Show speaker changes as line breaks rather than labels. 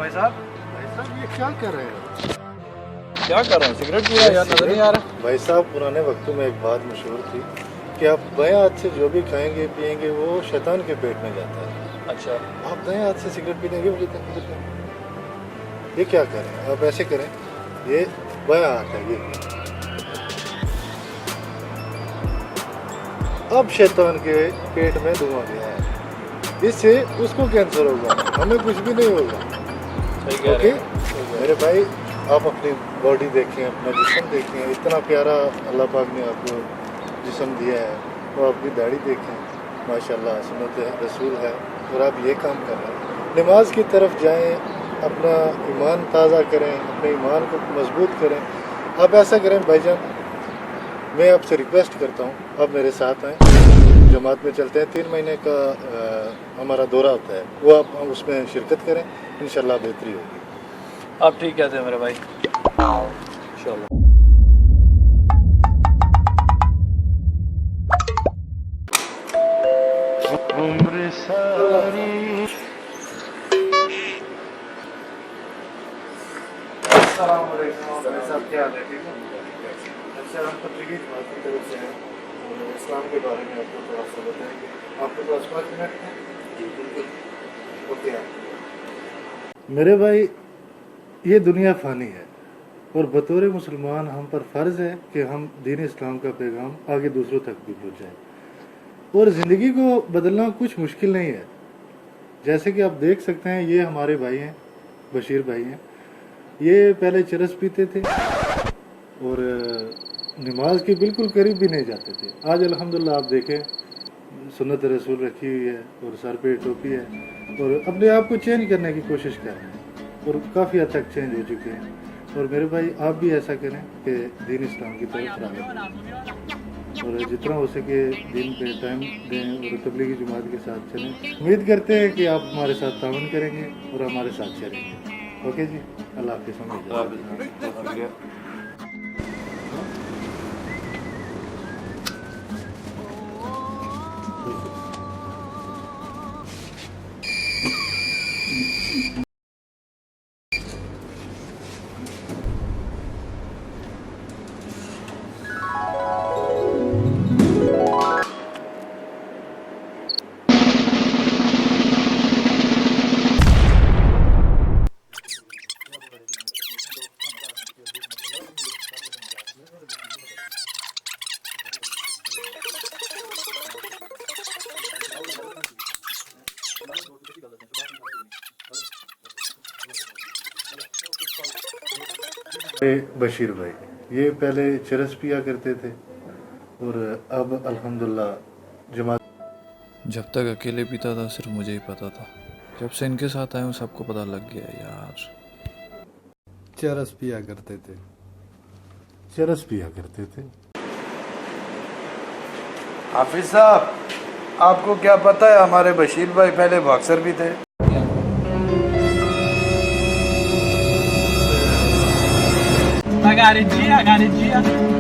भाई साहब
ये क्या कर रहे हैं?
क्या कर रहे हैं? सिगरेट पिया यार, नजर नहीं आ रहा।
भाई साहब पुराने वक्तों में एक बात मशहूर थी कि आप बाएं हाथ से जो भी खाएंगे पिएंगे वो शैतान के पेट में जाता है।
अच्छा,
आप दाएं हाथ से सिगरेट पी देंगे मुझे ये क्या करें? आप ऐसे करें, ये बायां हाथ है ये। अब शैतान के पेट में धुआं गया है, इससे उसको कैंसर होगा, हमें कुछ भी नहीं होगा।
सही कह रहे
ओके
हैं।
मेरे भाई, आप अपनी बॉडी देखें, अपना जिस्म देखें, इतना प्यारा अल्लाह पाक ने आपको जिस्म दिया है। और आपकी दाढ़ी देखें, माशाल्लाह सुन्नत रसूल है, और आप ये काम कर रहे हैं। नमाज की तरफ जाएं, अपना ईमान ताज़ा करें, अपने ईमान को मजबूत करें। आप ऐसा करें भाईजान, मैं आपसे रिक्वेस्ट करता हूँ, आप मेरे साथ आएँ, जमात में चलते हैं। 3 महीने का हमारा दौरा होता है, वो आप उसमें शिरकत करें, इंशाल्लाह बेहतरी होगी।
आप ठीक कहते हैं मेरे भाई, इंशाल्लाह।
उम्र सारी साहब, क्या हाल है? ठीक हो? अच्छा, हम तबलीगी जमात की तरफ से हैं और इस्लाम के बारे में आपको थोड़ा सा बताएंगे। आपके पास 5 मिनट हैं? जी बिल्कुल। ओके। मेरे भाई, ये दुनिया फ़ानी है और बतौर मुसलमान हम पर फ़र्ज़ है कि हम दीन इस्लाम का पैगाम आगे दूसरों तक भी पहुँचाएँ। और ज़िंदगी को बदलना कुछ मुश्किल नहीं है। जैसे कि आप देख सकते हैं, ये हमारे भाई हैं, बशीर भाई हैं। ये पहले चरस पीते थे और नमाज के बिल्कुल करीब भी नहीं जाते थे। आज अल्हम्दुलिल्लाह आप देखें, सुन्नत रसूल रखी हुई है और सर पे टोपी है और अपने आप को चेंज करने की कोशिश कर रहे हैं और काफ़ी हद तक चेंज हो चुके हैं। और मेरे भाई, आप भी ऐसा करें कि दीन इस्लाम की तरफ राग़िब हों और जितना हो सके दीन पे टाइम दें और तबलीगी जमात के साथ चलें। उम्मीद करते हैं कि आप हमारे साथ तावन करेंगे और हमारे साथ चलेंगे। ओके जी, अल्लाह हाफ़िज़। बशीर भाई, ये पहले चरस पिया करते थे और अब अल्हम्दुलिल्लाह जमात।
जब तक अकेले पीता था सिर्फ मुझे ही पता था, जब से इनके साथ आया हूँ सबको पता लग गया यार।
चरस पिया करते थे, चरस पिया करते थे।
हाफिज साहब, आपको क्या पता है, हमारे बशीर भाई पहले बॉक्सर भी थे।
Agaricia.